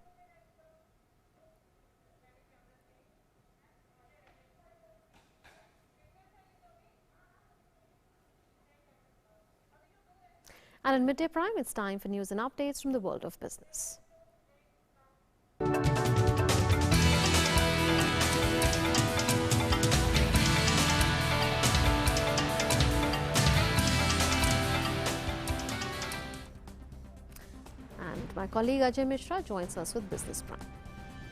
And in Midday Prime, it's time for news and updates from the world of business. And my colleague Ajay Mishra joins us with Business Prime.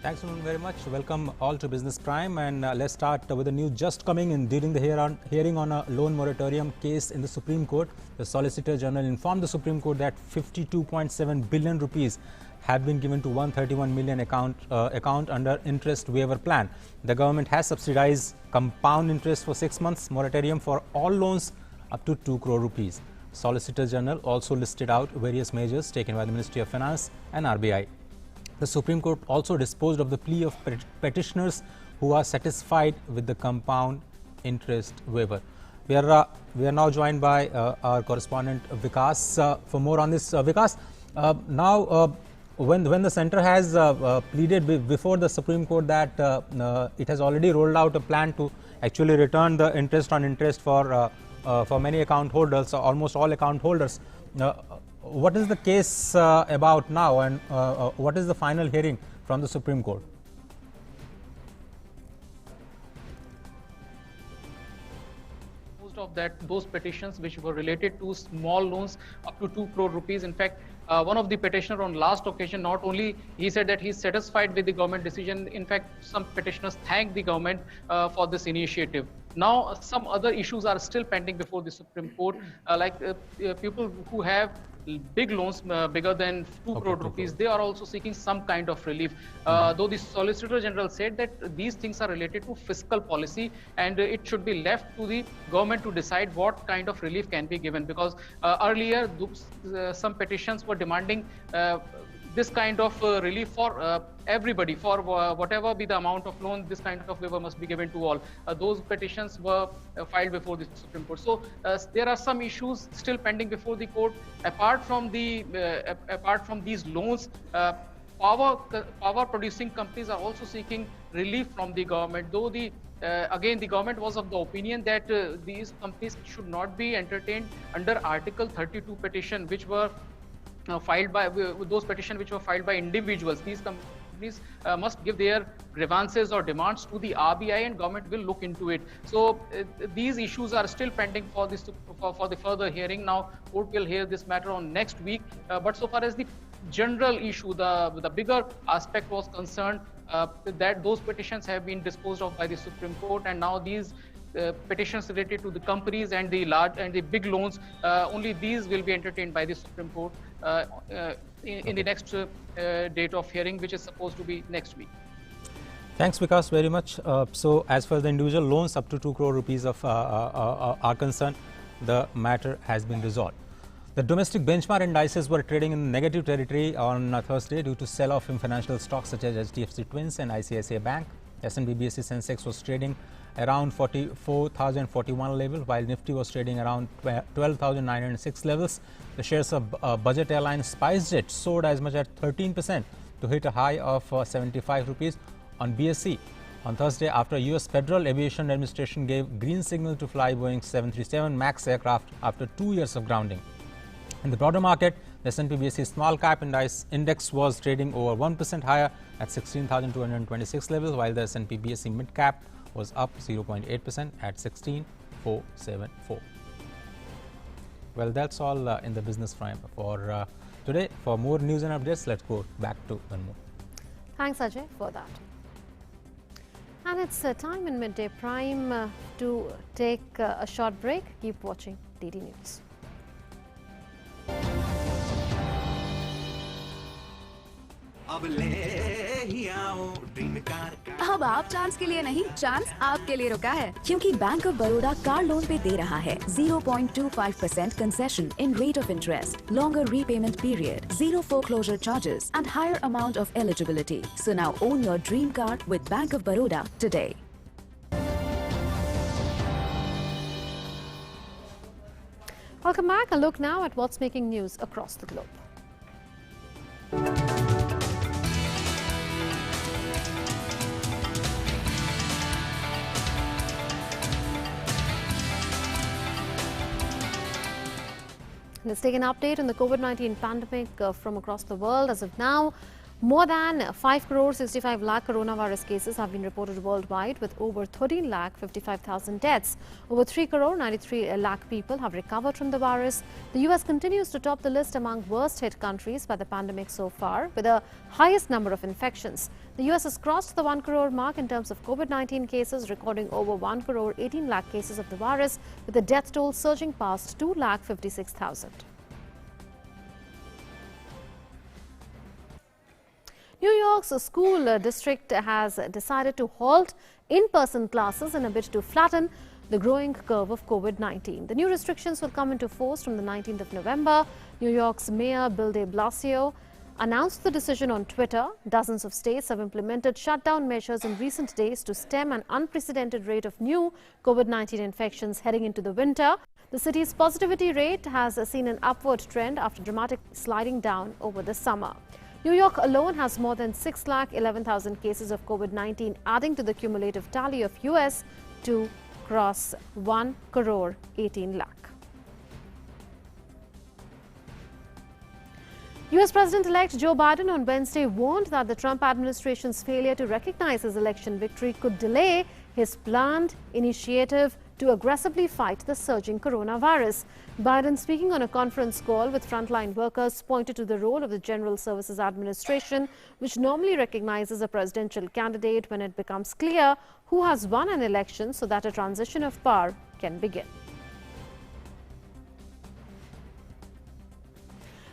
Thanks very much. Welcome all to Business Prime, and let's start with the news just coming in. During the hearing on a loan moratorium case in the Supreme Court, the Solicitor General informed the Supreme Court that 52.7 billion rupees have been given to 131 million account under interest waiver plan. The government has subsidized compound interest for 6 months, moratorium for all loans up to 2 crore rupees. Solicitor General also listed out various measures taken by the Ministry of Finance and RBI. The Supreme Court also disposed of the plea of petitioners who are satisfied with the compound interest waiver. We are now joined by our correspondent Vikas for more on this. Vikas, when the centre has pleaded before the Supreme Court that it has already rolled out a plan to actually return the interest on interest for many account holders, almost all account holders. What is the case about now, and what is the final hearing from the Supreme Court? Of that, those petitions which were related to small loans up to 2 crore rupees. In fact, one of the petitioner on last occasion, not only he said that he is satisfied with the government decision, in fact some petitioners thanked the government for this initiative. Now some other issues are still pending before the Supreme Court, like people who have big loans bigger than 2 crore rupees, they are also seeking some kind of relief. Though the Solicitor General said that these things are related to fiscal policy and it should be left to the government to decide what kind of relief can be given, because earlier some petitions were demanding this kind of relief for everybody, for whatever be the amount of loan, this kind of waiver must be given to all. Those petitions were filed before the Supreme Court. So there are some issues still pending before the court. Apart from these loans, power producing companies are also seeking relief from the government. Though again the government was of the opinion that these companies should not be entertained under Article 32 petition, which were filed by those petitions which were filed by individuals. These companies must give their grievances or demands to the RBI, and government will look into it. So these issues are still pending for the further hearing. Now court will hear this matter on next week. But so far as the general issue, the bigger aspect was concerned, that those petitions have been disposed of by the Supreme Court, and now these petitions related to the companies and the large and the big loans, only these will be entertained by the Supreme Court in the next date of hearing, which is supposed to be next week. Thanks, Vikas, very much. So as far as the individual loans up to 2 crore rupees are concerned, the matter has been resolved. The domestic benchmark indices were trading in negative territory on Thursday due to sell-off in financial stocks such as HDFC Twins and ICICI Bank. S&P BSE Sensex was trading around 44,041 level, while Nifty was trading around 12,906 levels. The shares of budget airline SpiceJet soared as much as 13% to hit a high of 75 rupees on BSE. On Thursday, after US Federal Aviation Administration gave green signal to fly Boeing 737 MAX aircraft after 2 years of grounding. In the broader market, the S&P BSE small cap index was trading over 1% higher at 16,226 level, while the S&P BSE mid cap was up 0.8% at 16,474. Well, that's all in the business prime for today. For more news and updates, let's go back to Jammu. Thanks, Ajay, for that. And it's time in Midday Prime to take a short break. Keep watching DD News. अब आप chance के लिए नहीं, chance आपके लिए रुका है, क्योंकि bank of Baroda car loan पे दे रहा है 0.25% concession in rate of interest, longer repayment period, zero foreclosure charges and higher amount of eligibility. So now own your dream car with Bank of Baroda today. Welcome back. A look now at what's making news across the globe. Let's take an update on the COVID-19 pandemic from across the world. As of now, more than 5.65 crore coronavirus cases have been reported worldwide, with over 13,55,000 deaths. Over 3.93 crore people have recovered from the virus. The US continues to top the list among worst hit countries by the pandemic so far, with the highest number of infections. The US has crossed the 1 crore mark in terms of COVID-19 cases, recording over 1.18 crore cases of the virus, with the death toll surging past 2,56,000. New York's school district has decided to halt in-person classes in a bid to flatten the growing curve of COVID-19. The new restrictions will come into force from the 19th of November. New York's Mayor Bill de Blasio announced the decision on Twitter. Dozens of states have implemented shutdown measures in recent days to stem an unprecedented rate of new COVID-19 infections heading into the winter. The city's positivity rate has seen an upward trend after dramatic sliding down over the summer. New York alone has more than 6,11,000 cases of COVID-19, adding to the cumulative tally of US to cross 1 crore 18 lakh. US President-elect Joe Biden on Wednesday warned that the Trump administration's failure to recognize his election victory could delay his planned initiative to aggressively fight the surging coronavirus. Biden, speaking on a conference call with frontline workers, pointed to the role of the General Services Administration, which normally recognizes a presidential candidate when it becomes clear who has won an election, so that a transition of power can begin.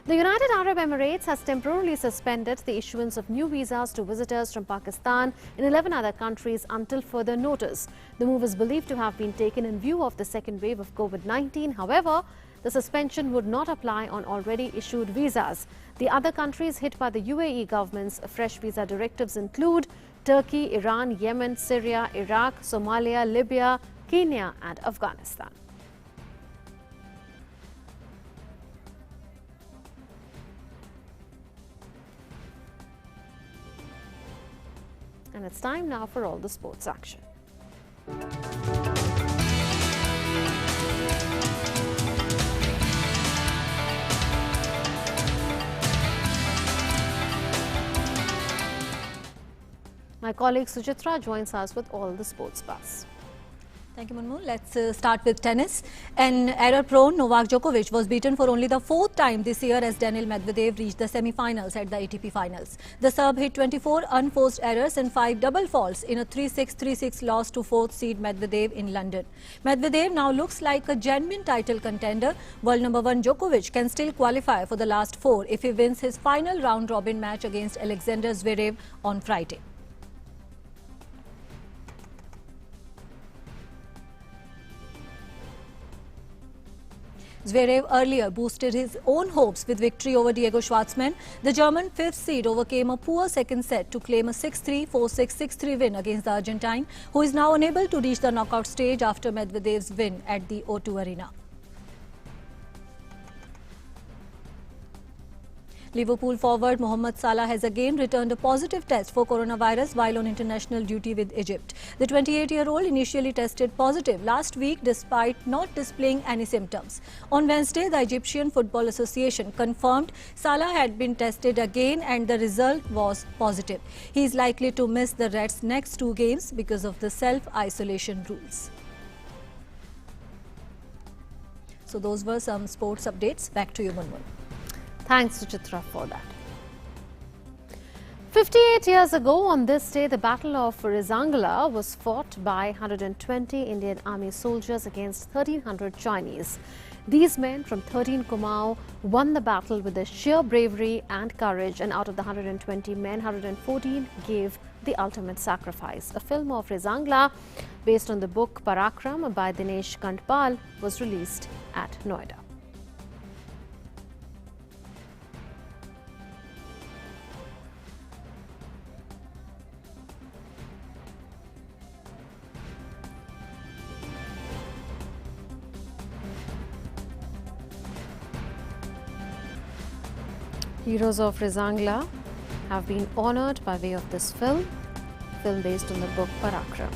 The United Arab Emirates has temporarily suspended the issuance of new visas to visitors from Pakistan and 11 other countries until further notice. The move is believed to have been taken in view of the second wave of COVID-19. However, the suspension would not apply on already issued visas. The other countries hit by the UAE government's fresh visa directives include Turkey, Iran, Yemen, Syria, Iraq, Somalia, Libya, Kenya and Afghanistan. And it's time now for all the sports action. My colleague Sujitra joins us with all the sports buzz. Thank you, Munmu. Let's start with tennis. An error-prone Novak Djokovic was beaten for only the fourth time this year as Daniil Medvedev reached the semi-finals at the ATP Finals. The Serb hit 24 unforced errors and 5 double faults in a 3-6, 3-6 loss to fourth seed Medvedev in London. Medvedev now looks like a genuine title contender. World number 1 Djokovic can still qualify for the last 4 if he wins his final round-robin match against Alexander Zverev on Friday. Zverev earlier boosted his own hopes with victory over Diego Schwartzman. The German fifth seed overcame a poor second set to claim a 6-3, 4-6, 6-3 win against the Argentine, who is now unable to reach the knockout stage after Medvedev's win at the O2 Arena. Liverpool forward Mohamed Salah has again returned a positive test for coronavirus while on international duty with Egypt. The 28-year-old initially tested positive last week despite not displaying any symptoms. On Wednesday, the Egyptian Football Association confirmed Salah had been tested again and the result was positive. He is likely to miss the Reds' next 2 games because of the self-isolation rules. So those were some sports updates. Back to you, Munmun. Thanks, Suchitra, for that. 58 years ago on this day, the Battle of Rizangla was fought by 120 Indian Army soldiers against 1,300 Chinese. These men from 13 Kumaon won the battle with their sheer bravery and courage, and out of the 120 men, 114 gave the ultimate sacrifice. A film of Rizangla based on the book Parakram by Dinesh Kandpal was released at Noida. Heroes of Rizangla have been honoured by way of this film based on the book Parakram.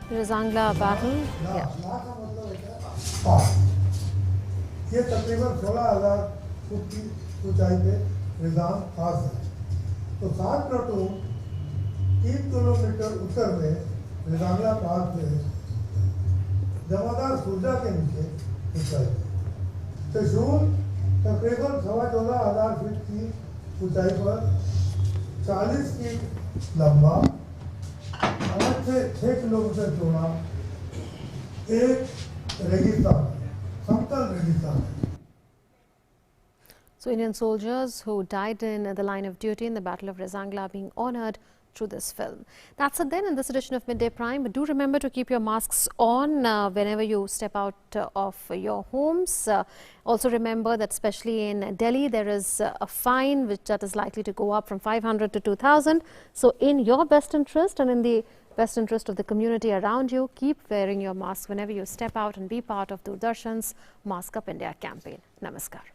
The Rizangla battle, ये तकरीबन 16,000 foot की ऊंचाई पे रिजांग पास है। तो 7 platoon 3 kilometre उत्तर में रिजांगला पास पे जमादार सूरजा के नीचे ऊंचाई। त्रिशूल तकरीबन 14,500 फीट की ऊंचाई पर 40 फीट लंबा 8 से 6 किलोमीटर चौड़ा एक रेगिस्तान, समतल रेगिस्तान। So Indian soldiers who died in the line of duty in the Battle of Rizangla are being honoured through this film. That's it then in this edition of Midday Prime. But do remember to keep your masks on whenever you step out of your homes. Also remember that especially in Delhi there is a fine that is likely to go up from 500 to 2,000. So in your best interest and in the best interest of the community around you, keep wearing your mask whenever you step out and be part of Doordarshan's Mask Up India campaign. Namaskar.